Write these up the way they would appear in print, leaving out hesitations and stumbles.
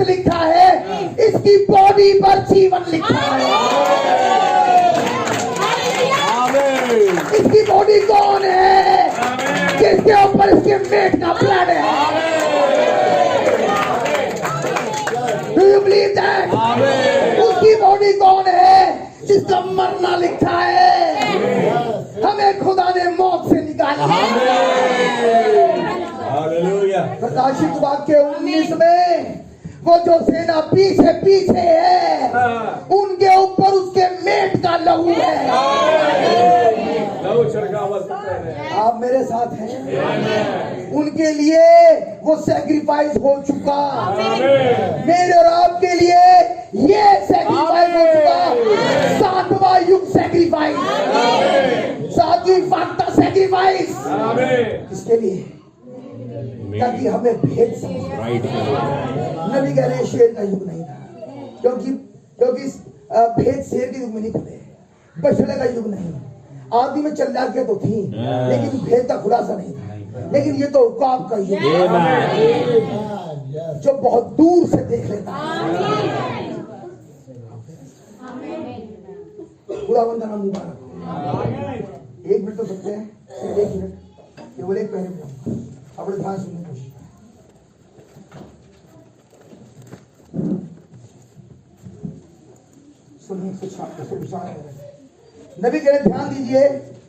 मौत लिखा है, इसकी बॉडी पर जीवन लिखा है। इसकी बॉडी कौन है? जिसके ऊपर इसके मेट का ब्लड है। Do you believe that? उसकी बॉडी कौन है? जिसका मरना लिखा है। हमें खुदा ने मौत से निकाला। प्रकाशित वाक्य 19 में वो जो सेना पीछे पीछे है, उनके ऊपर उसके मेट का लहू है। आप मेरे साथ हैं? उनके लिए वो सैक्रिफाइस हो चुका। मेरे और आपके लिए ये सैक्रिफाइस हो चुका। 7वां युग सैक्रिफाइस, 7वीं फाख्ता सैक्रिफाइस। इसके लिए ताकि हमें भेद समझ। नबी कह रहे हैं शेर का युग नहीं था, क्योंकि भेद शेर के युग में नहीं खुले। बछड़े का युग नहीं। आदि में चल्लाकियां तो थी, लेकिन भेद का खुलासा नहीं था। लेकिन ये तो उकाब का युग जो बहुत दूर से देख लेता है। खुदावंद का नाम मुबारक हो। 1 मिनट तो सकते हैं, 1 मिनट केवल एक पहले अपने ध्यान सुनने की कोशिश करें। नबी कह रहे ध्यान दीजिए,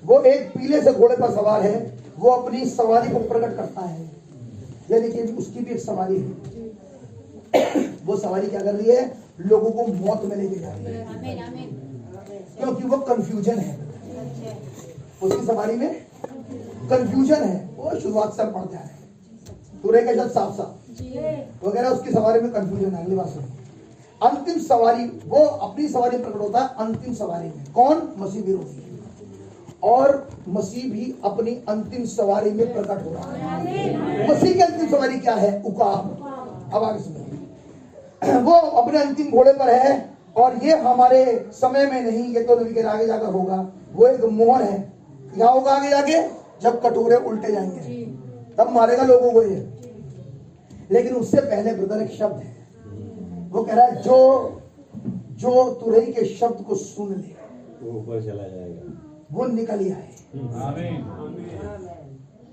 वो एक पीले से घोड़े पर सवार है। वो अपनी सवारी को प्रकट करता है, यानी कि उसकी भी एक सवारी है। वो सवारी क्या कर रही है? लोगों को मौत में लेके जा रही है, क्योंकि वो कंफ्यूजन है। उसकी सवारी में कंफ्यूजन है। वो शुरुआत से पढ़ जा रहे हैं, पूरे का जब साफ साफ वगैरह उसकी सवारी में कंफ्यूजन है। अगली बात सुनिए, अंतिम सवारी, वो अपनी सवारी प्रकट होता है अंतिम सवारी में। कौन? मसीह विरोधी। और मसीह भी अपनी अंतिम सवारी में प्रकट हो रहा है। मसीह की अंतिम सवारी क्या है? उकाब। अब आगे सुनिए, वो अपने अंतिम घोड़े पर है, और ये हमारे समय में नहीं, ये तो नबी के आगे जाकर होगा। वो एक मोहर है। क्या होगा आगे जाके? जब कटोरे उल्टे जाएंगे तब मारेगा लोगों को ये। लेकिन उससे पहले ब्रदर एक शब्द है, वो कह रहा है जो तुरही के शब्द को सुन ले वो ऊपर चला जाएगा, वो निकल ही आए।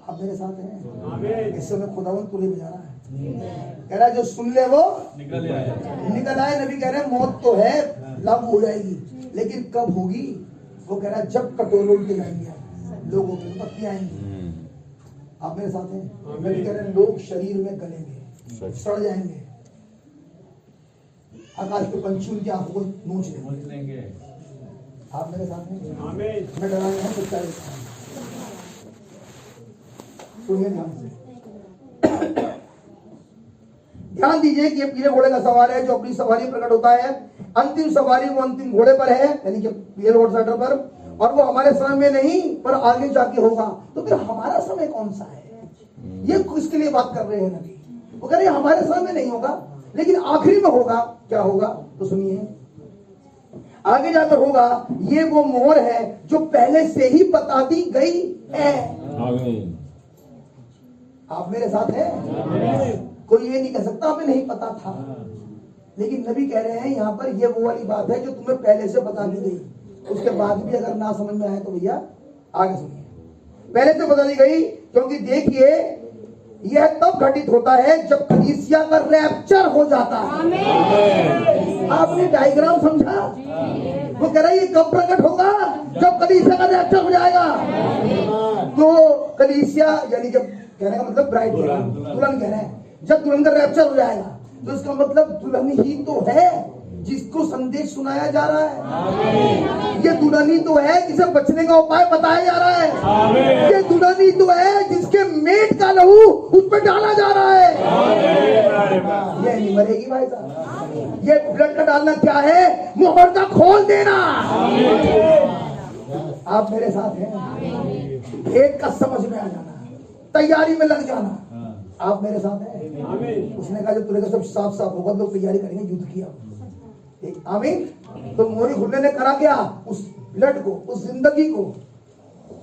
आप मेरे साथ हैं? इस समय खुदावन तुरही बजा रहा है, कह रहा है जो सुन ले वो निकल आए। नबी कह रहे हैं मौत तो है, लागू हो जाएगी, लेकिन कब होगी? वो कह रहा है जब कटोरे उल्टे जाएंगे, लोगों की पत्तियां आएंगी। आप मेरे साथ हैं? नबी कह रहे हैं लोग शरीर में गलेंगे, सड़ जाएंगे, आकाश के पंछी उनकी आंखों को नोच लेंगे। आप मेरे साथ हैं? मैं डरा नहीं हूं, सच्चाई सुनिए ध्यान से। ध्यान दीजिए कि ये पीले घोड़े का सवार है, जो अपनी सवारी प्रकट होता है। अंतिम सवारी वो अंतिम घोड़े पर है, यानी कि पीले आउटसाइडर पर, और वो हमारे समय में नहीं पर आगे जाके होगा। तो फिर हमारा समय कौन सा है? ये किसके लिए बात कर रहे हैं नबी? वो कह रहे हैं हमारे समय में नहीं होगा, लेकिन आखिरी में होगा। क्या होगा? तो सुनिए, आगे जाकर होगा। ये वो मोहर है जो पहले से ही बता दी गई है। आप मेरे साथ हैं? कोई ये नहीं कह सकता हमें नहीं पता था, लेकिन नबी कह रहे हैं यहाँ पर ये वो वाली बात है जो तुम्हें पहले से बता दी गई। उसके बाद भी अगर ना समझ में आए तो भैया आगे सुनिए। पहले से बता दी गई, क्योंकि देखिए यह तब घटित होता है जब कलीसिया का रैप्चर हो जाता है। आपने डायग्राम समझा? वो कह रहा है ये कब प्रकट होगा? जब कलीसिया का रैप्चर हो जाएगा। तो कलीसिया यानी जब, कहने का मतलब ब्राइड, दुल्हन कह रहे हैं, जब दुल्हन का रैप्चर हो जाएगा तो इसका मतलब दुल्हन ही तो है जिसको संदेश सुनाया जा रहा है। ये दुल्हन ही तो है जिसे बचने का उपाय बताया जा रहा है। ये दुल्हन ही तो है जिसके मेट का लहू उस पर डाला जा रहा है। ये नहीं मरेगी भाई साहब। ये ब्लड का डालना क्या है? मोहर का खोल देना। आप मेरे साथ हैं? एक का समझ में आ जाना, तैयारी में लग जाना। आप मेरे साथ हैं? उसने कहा जब तुझे सब साफ साफ होगा तो तैयारी करेंगे युद्ध की। आमीन। तो मोहरी खुलने ने करा क्या? उस ब्लड को, उस जिंदगी को,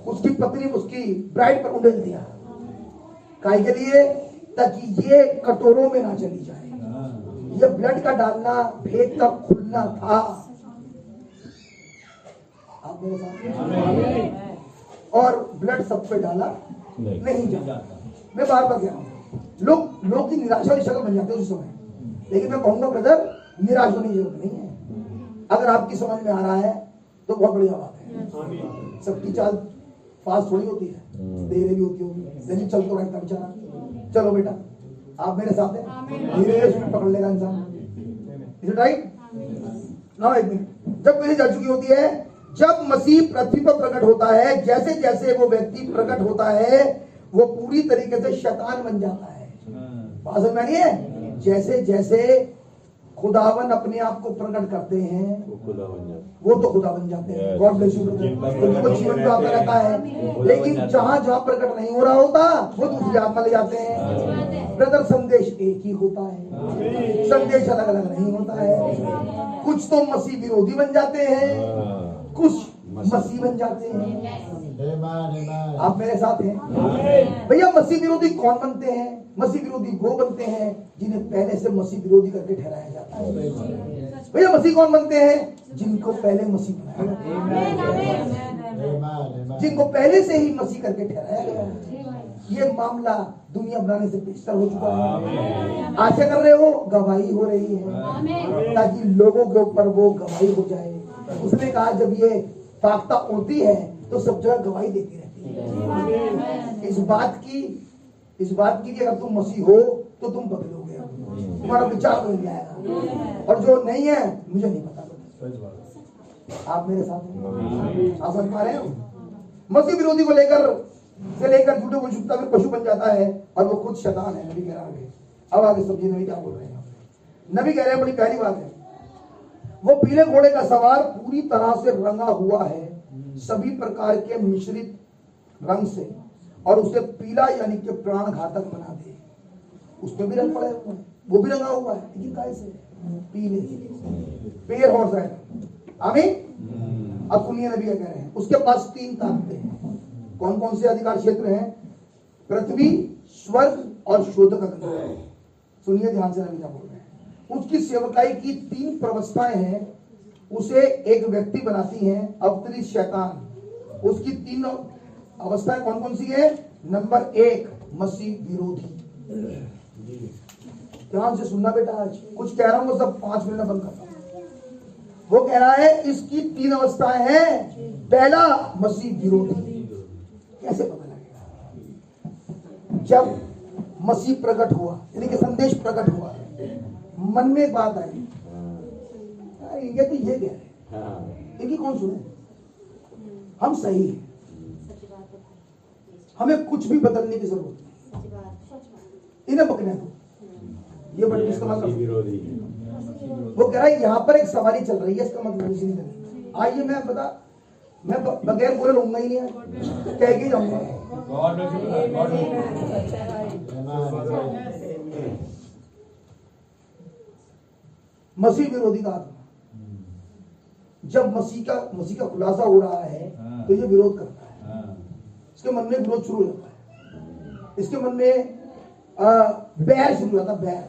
उसकी पत्नी, उसकी ब्राइड पर उंडेल दिया। काहे के लिए? ताकि ये कटोरों में ना चली जाए, ये ब्लड का डालना भेद का खुलना था। आप मेरे साथ? और ब्लड सब पे डाला नहीं जाता। मैं बार बार कह रहा हूं, लोग की निराशा की शक्ल बन जाते हैं उस समय, लेकिन मैं कहूंगा ब्रदर, निराश होने की जरूरत नहीं है। अगर आपकी समझ में आ रहा है तो बहुत बढ़िया बात है। सबकी चाल फास्ट थोड़ी होती है, धीरे भी होती होगी, लेकिन चल तो रहता बेचारा। चलो बेटा, आप मेरे साथ हैं, धीरे धीरे पकड़ लेगा इंसान। Is it right? नाउ एक मिनट, जब पीढ़ी जा चुकी होती है, जब मसीह पृथ्वी पर प्रकट होता है, जैसे जैसे वो व्यक्ति प्रकट होता है, वो पूरी तरीके से शैतान बन जाता है। बात समझ में आ रही है? जैसे जैसे खुदावन अपने आप को प्रकट करते हैं, वो तो खुदा बन जाते हैं। God bless you brother. जीवन तो आता रहता है, लेकिन जहां जहां प्रकट नहीं हो रहा होता, वो दूसरी आत्मा ले जाते हैं। ब्रदर, संदेश एक ही होता है, संदेश अलग अलग नहीं होता है। कुछ तो मसीह विरोधी बन जाते हैं, कुछ मसीह बन जाते हैं। आप मेरे साथ हैं भैया? मसीह विरोधी कौन बनते हैं? मसीह विरोधी वो बनते हैं जिन्हें पहले से मसीह विरोधी करके ठहराया जाता है। भैया मसीह कौन बनते हैं? जिनको पहले मसीह बनाया जाता है, जिनको पहले से ही मसीह करके ठहराया गया है। ये मामला दुनिया बनाने से बेहतर हो चुका है। आशा कर रहे हो, गवाही हो रही है, ताकि लोगों के ऊपर वो गवाही हो जाए। उसने कहा जब ये फाख्ता उड़ती है तो सब जगह गवाही देती रहती है इस बात की कि अगर तुम मसीह हो तो तुम बदलोगे, तुम्हारा विचार बदल जाएगा, और जो नहीं है मुझे नहीं पता। आप मेरे साथ हैं? आप समझ पा रहे हो? मसीह विरोधी को लेकर झूठे को झूठता में पशु बन जाता है, और वो खुद शैतान है। नबी कह रहा है, अब आगे समझिए नबी क्या बोल रहे हैं। नबी कह रहे हैं, बड़ी पहली बात है, वो पीले घोड़े का सवार पूरी तरह से रंगा हुआ है, सभी प्रकार के मिश्रित रंग से, और उसे पीला यानी कि प्राण घातक बना दे। उसमें भी रंग पड़े हुए हैं, वो भी रंगा हुआ है, लेकिन कैसे? पीले से। पेड़ हॉर्स है। आमीन। अब सुनिए नबी क्या कह रहे हैं। उसके पास 3 ताकतें हैं। कौन कौन से अधिकार क्षेत्र हैं? पृथ्वी, स्वर्ग और शोधक अधिकार। सुनिए ध्यान से नबी क्या बोल रहे हैं। उसकी सेवकाई की 3 प्रवस्थाएं हैं, उसे एक व्यक्ति बनाती हैं, अवतरित शैतान। उसकी 3 अवस्थाएं कौन कौन सी है? नंबर 1, मसीह विरोधी। ध्यान से सुनना बेटा, आज कुछ कह रहा हूं वो सब 5 मिनट में बंद करता हूं। वो कह रहा है इसकी 3 अवस्थाएं हैं। पहला, मसीह विरोधी। कैसे पता लगेगा? जब मसीह प्रकट हुआ, यानी कि संदेश प्रकट हुआ, मन में एक बात आई, ये तो ये कह रहे, इनकी कौन सुने? हम सही हैं, हमें कुछ भी बदलने की जरूरत नहीं, इन्हें पकड़ने दो। ये बड़ी इस्तेमाल कर, वो कह रहा है यहां पर एक सवारी चल रही है, इसका मतलब इसी नहीं। आइए मैं बगैर बोले लूंगा ही नहीं, कह के जाऊंगा। मसीह विरोधी का आत्मा जब मसीह का खुलासा हो रहा है तो ये विरोध करता है। इसके मन में विरोध शुरू हो जाता है, इसके मन में बैर शुरू हो जाता है, बैर,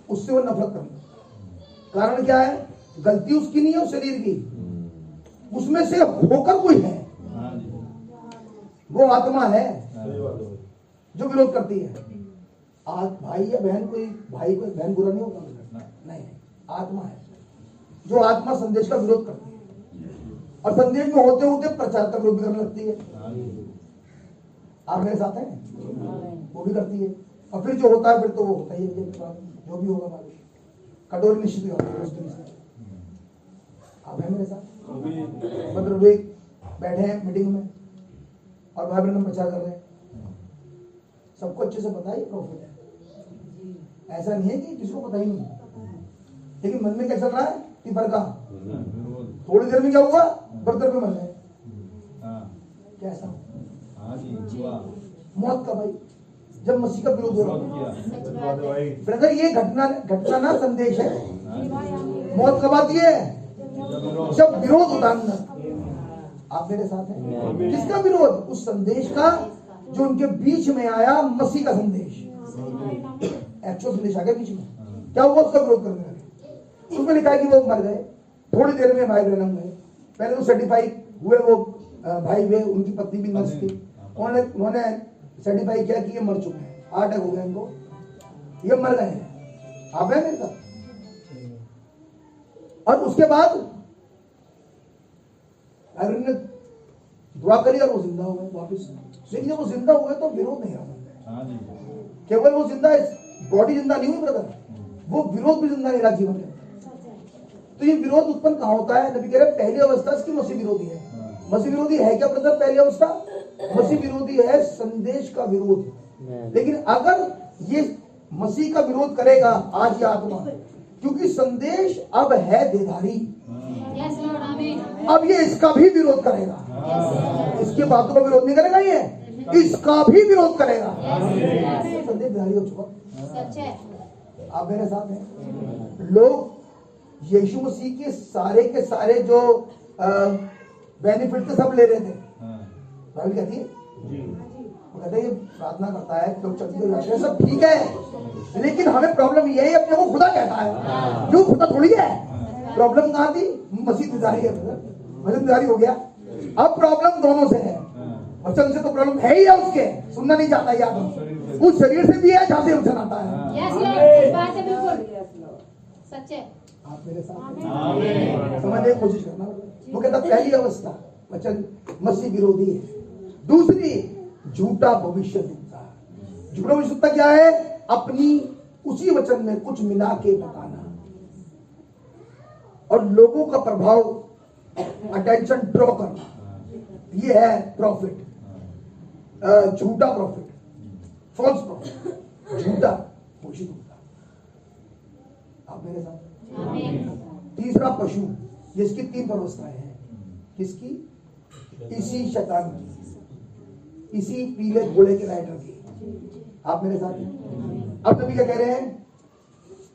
उससे वो नफरत करता है। कारण क्या है? गलती उसकी नहीं है, उस शरीर की, उसमें से होकर कोई है, वो आत्मा है जो विरोध करती है। भाई या बहन, कोई भाई कोई बहन बुरा नहीं होता, नहीं, आत्मा है जो आत्मा संदेश का विरोध करती है, और संदेश में होते होते प्रचार का विरोध करने लगती है। आप मेरे साथ हैं? वो भी करती है, और फिर जो होता है फिर तो वो होता ही है, जो भी होगा बाद में कटोरी निश्चित होती है उस दिन से। आप हैं मेरे साथ? मतलब वे बैठे हैं मीटिंग में और भाई बहन प्रचार कर रहे हैं, सबको अच्छे से पता ही प्रॉफिट है, ऐसा नहीं है कि किसी को पता ही नहीं, लेकिन मन में क्या चल रहा है कि बरका थोड़ी देर में क्या हुआ, बर्तर पे मर गए। कैसा? मौत का भाई, जब मसीह का विरोध हो रहा है ब्रदर, ये घटना ना संदेश है। मौत कब आती है? जब विरोध होता है। आप मेरे साथ हैं? किसका विरोध? उस संदेश का जो उनके बीच में आया, मसीह का संदेश, एक्चुअल संदेश आ गया बीच में, क्या हुआ? उसका विरोध करने लगे। उसमें लिखा है कि वो मर गए, थोड़ी देर में भाई बहन गए। पहले तो सर्टिफाई हुए वो भाई वे, उनकी पत्नी भी नर्स थी, उन्होंने सर्टिफाई किया कि ये मर चुके हैं, हार्ट अटैक हो गया इनको, ये मर गए हैं। आप है मेरे साथ? और उसके बाद अगर ने दुआ करी और वो जिंदा हो गए वापिस। लेकिन जब वो जिंदा हुए तो विरोध नहीं रहा। केवल वो जिंदा, बॉडी जिंदा नहीं हुई ब्रदर, वो विरोध भी जिंदा नहीं रहा जीवन में। तो ये विरोध उत्पन्न कहाँ होता है? नबी कह रहे पहली अवस्था इसकी मसीह विरोधी है। मसीह विरोधी है क्या ब्रदर? पहली अवस्था मसीह विरोधी है संदेश का विरोध। लेकिन अगर ये मसीह का विरोध करेगा आज ये आत्मा, क्योंकि संदेश अब है देधारी, अब ये इसका भी विरोध करेगा। इसकी बातों का विरोध नहीं करेगा, ये इसका भी विरोध करेगा। संदेश देधारी हो चुका। आप मेरे साथ हैं? लोग यीशु मसीह के सारे जो बेनिफिट थे सब ले रहे थे। बाइबल कहती है, वो कहते हैं प्रार्थना करता है, लोग चलते जाते हैं, सब ठीक है, लेकिन हमें प्रॉब्लम ये है अपने को खुदा कहता है। क्यों? खुदा थोड़ी है। प्रॉब्लम कहाँ थी? मसीह दिदारी है, मसीह दिदारी हो गया। अब प्रॉब्लम दोनों से है। वचन से तो प्रॉब्लम है ही है, उसके सुनना नहीं चाहता याद, उस शरीर से भी है जहाँ से वचन आता है। सच्चे आप मेरे साथ समझने की कोशिश करना। वो कहता पहली अवस्था वचन मसीह विरोधी है। दूसरी झूठा भविष्य दूता। झूठा भविष्य दूता क्या है? अपनी उसी वचन में कुछ मिला के बताना और लोगों का प्रभाव, अटेंशन ड्रॉ करना। ये है प्रॉफिट, झूठा प्रॉफिट, फॉल्स प्रॉफिट, झूठा भविष्य दूता। आप मेरे साथ? तीसरा पशु, जिसकी 3 अवस्थाएं हैं। किसकी? इसी शैतान की, इसी पीले घोड़े के राइडर की। आप मेरे साथ हैं? अब नबी क्या कह रहे हैं?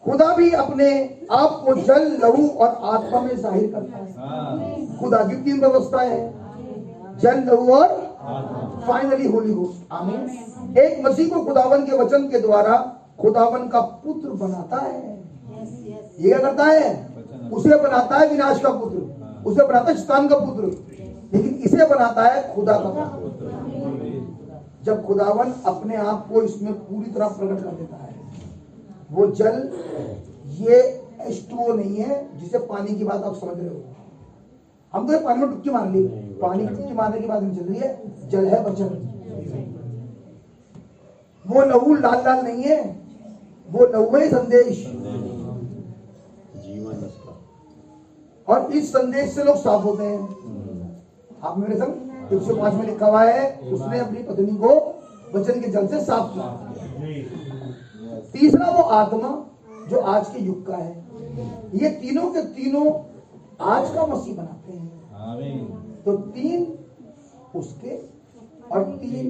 खुदा भी अपने आप को जल, लहू और आत्मा में जाहिर करता है। खुदा की 3 अवस्थाएं हैं, जल, लहू और फाइनली होली घोस्ट। आमीन। एक मसीह को खुदावन के वचन के द्वारा खुदावन का पुत्र बनाता है। ये क्या करता है? उसे बनाता है विनाश का पुत्र, उसे बनाता है शैतान का पुत्र, लेकिन इसे बनाता है खुदा का पुत्र। जब खुदावन अपने आप को इसमें पूरी तरह प्रकट कर देता है, वो जल, ये H2O नहीं है जिसे पानी की बात आप समझ रहे हो। हम तो पानी में डुबकी मार ली, पानी की डुबकी मारने की बात नहीं चल रही है। जल है वचन। वो लहू लाल लाल नहीं है, वो लहू है संदेश। और इस संदेश से लोग साफ होते हैं। आप मेरे संग 105 में लिखा हुआ है, उसने अपनी पत्नी को वचन के जल से साफ किया। तीसरा वो आत्मा जो आज के युग का है। ये तीनों के तीनों आज का मसीह बनाते हैं। तो 3 उसके और 3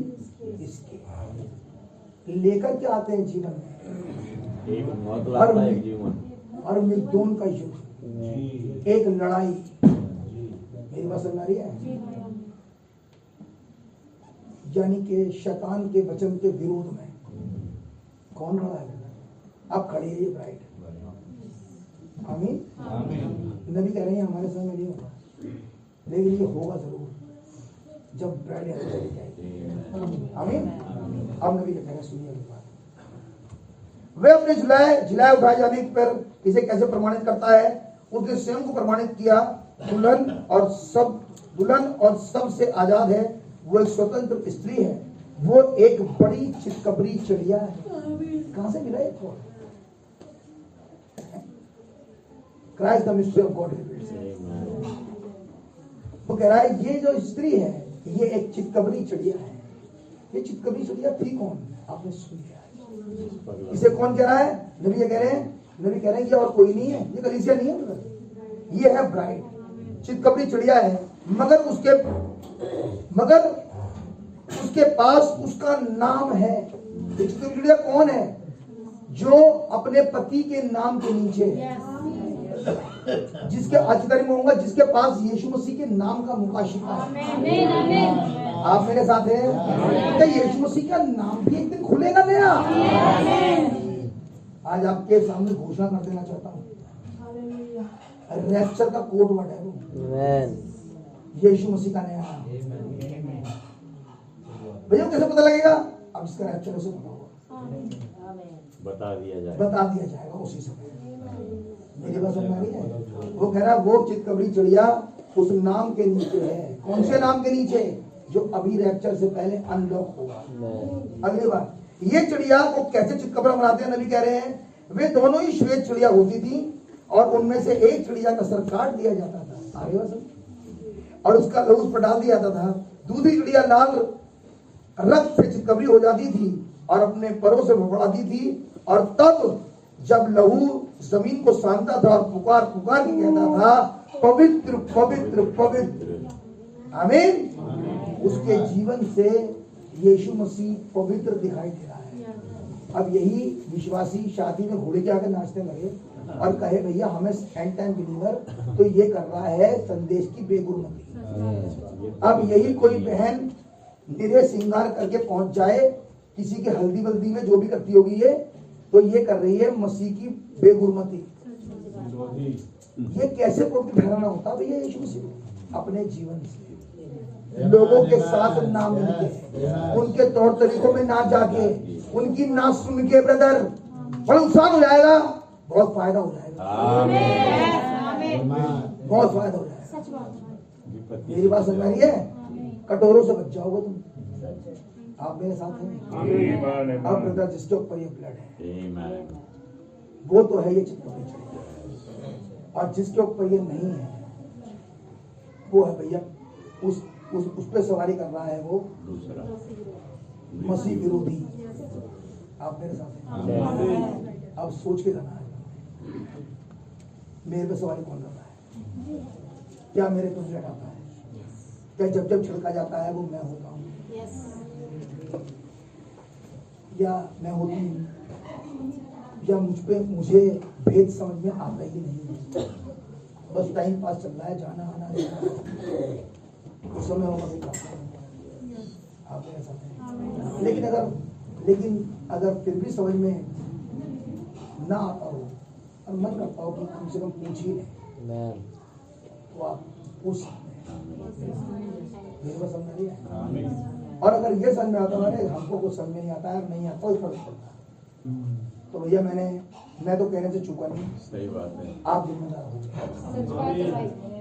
इसके लेकर के आते हैं जीवन में। और मृत्युन का युग, एक लड़ाई। मेरी बात समझ आ रही है? यानी कि शैतान के वचन के विरोध में कौन लड़ा है? अब खड़ी है ये ब्राइड। आमीन। नबी कह रहे हैं हमारे समय में नहीं होगा, लेकिन ये होगा जरूर जब ब्राइड चली जाएगी। आमीन। अब नबी कह रहे हैं, सुनिए बात। वे अपने जिलाए उठाए जाने पर इसे कैसे प्रमाणित करता है? उसने स्वयं को प्रमाणित किया। दुल्हन और सब से आजाद है, वो एक स्वतंत्र स्त्री है, वो एक बड़ी चितकबरी चिड़िया है। कहां से मिला एक? Christ the mystery of God. वो कह रहा है ये जो स्त्री है ये एक चितकबरी चिड़िया है। ये चितकबरी चिड़िया थी कौन? आपने सुन लिया। इसे कौन कह रहा है? नबी कह रहे हैं, नबी कह रहे हैं ये और कोई नहीं है, ये कलीसिया नहीं है, ये है ब्राइड। चितकबरी चिड़िया है, मगर उसके पास उसका नाम है। चितकबरी चिड़िया कौन है? जो अपने पति के नाम के नीचे है, जिसके आखिरी में होगा, जिसके पास यीशु मसीह के नाम का मुकाशिफा है। आप मेरे साथ हैं? यीशु मसीह का नाम भी एक दिन खुलेगा नया। आज आपके सामने घोषणा कर देना चाहता हूँ, रैप्चर का कोड वर्ड है वो, यीशु मसीह का नया नाम। भैया कैसे पता लगेगा? अब इसका रैप्चर उसे पता होगा, बता दिया जाए, बता दिया जाएगा उसी समय। मेरी बात समझ आ रही है? वो कह रहा वो चितकबरी चिड़िया उस नाम के नीचे है। कौन से नाम के नीचे? जो अभी रैप्चर से पहले अनलॉक होगा। अगली बात, ये चिड़िया को कैसे चितकबरा बनाते हैं? नबी कह रहे हैं वे दोनों ही श्वेत चिड़िया होती थी और उनमें से एक चिड़िया का सर काट दिया जाता था, आगे बात समझ, और उसका लहू उस पर डाल दिया जाता था। दूसरी चिड़िया लाल रक्त से चितकबरी हो जाती थी और अपने परों से फड़फड़ाती थी, और तब जब लहू जमीन को सानता था और पुकार पुकार के कहता था पवित्र पवित्र पवित्र, आमीन। उसके जीवन से यीशु मसीह पवित्र दिखाई दे रहा है। अब यही विश्वासी शादी में घोड़े के आगे नाचने लगे और कहे भैया हमें एंड टाइम बिलीवर, तो ये कर रहा है संदेश की बेगुरमती। अब यही कोई बहन निरे श्रृंगार करके पहुंच जाए किसी के हल्दी बल्दी में, जो भी करती होगी ये, तो ये कर रही है मसीह की बेगुरमती। ये कैसे पवित्र ठहराना होता भैया? यीशु मसीह अपने जीवन से लोगों के साथ ना मिलके, उनके तौर तरीकों में ना जाके, उनकी ना सुन के ब्रदर, बड़ा नुकसान हो जाएगा, बहुत फायदा हो जाएगा, बहुत फायदा हो जाएगा। मेरी बात समझ रही है? कटोरों से बच जाओगे तुम। आप मेरे साथ हैं? अब ब्रदर जिसके ऊपर ये ब्लड है वो तो है ये चितकबरी चिड़िया, और जिसके ऊपर ये नहीं है वो है भैया उस पे सवारी कर रहा है वो दूसरा मसीह विरोधी। आप मेरे साथ हैं? अब सोच के करना है, मेरे पे सवारी कौन कर रहा है? क्या मेरे पे ब्लड आता है? क्या जब जब छिड़का जाता है वो मैं होता हूँ या मैं होती हूँ, या मुझे भेद समझ में आता ही नहीं, बस टाइम पास चल रहा है, जाना आना उस समय होगा आप मेरे साथ हैं। लेकिन अगर फिर भी समझ में ना आता हो और मन करता हो कि कम से कम पूछ ही लें, तो आप पूछ सकते हैं। मेरे को समझ नहीं है? और अगर ये समझ में आता है हमको कुछ समझ में नहीं आता है, नहीं आता कोई फर्क पड़ता, तो भैया मैं तो कहने से चूका नहीं। सही बात है, आप जिम्मेदार हो।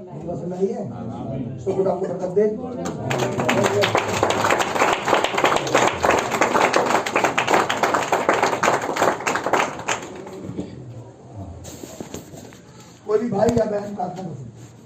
मेरी बात समझ में आई है? सो खुदा आपको बरकत दे। कोई भी भाई या बहन प्रार्थना कर सकते हैं।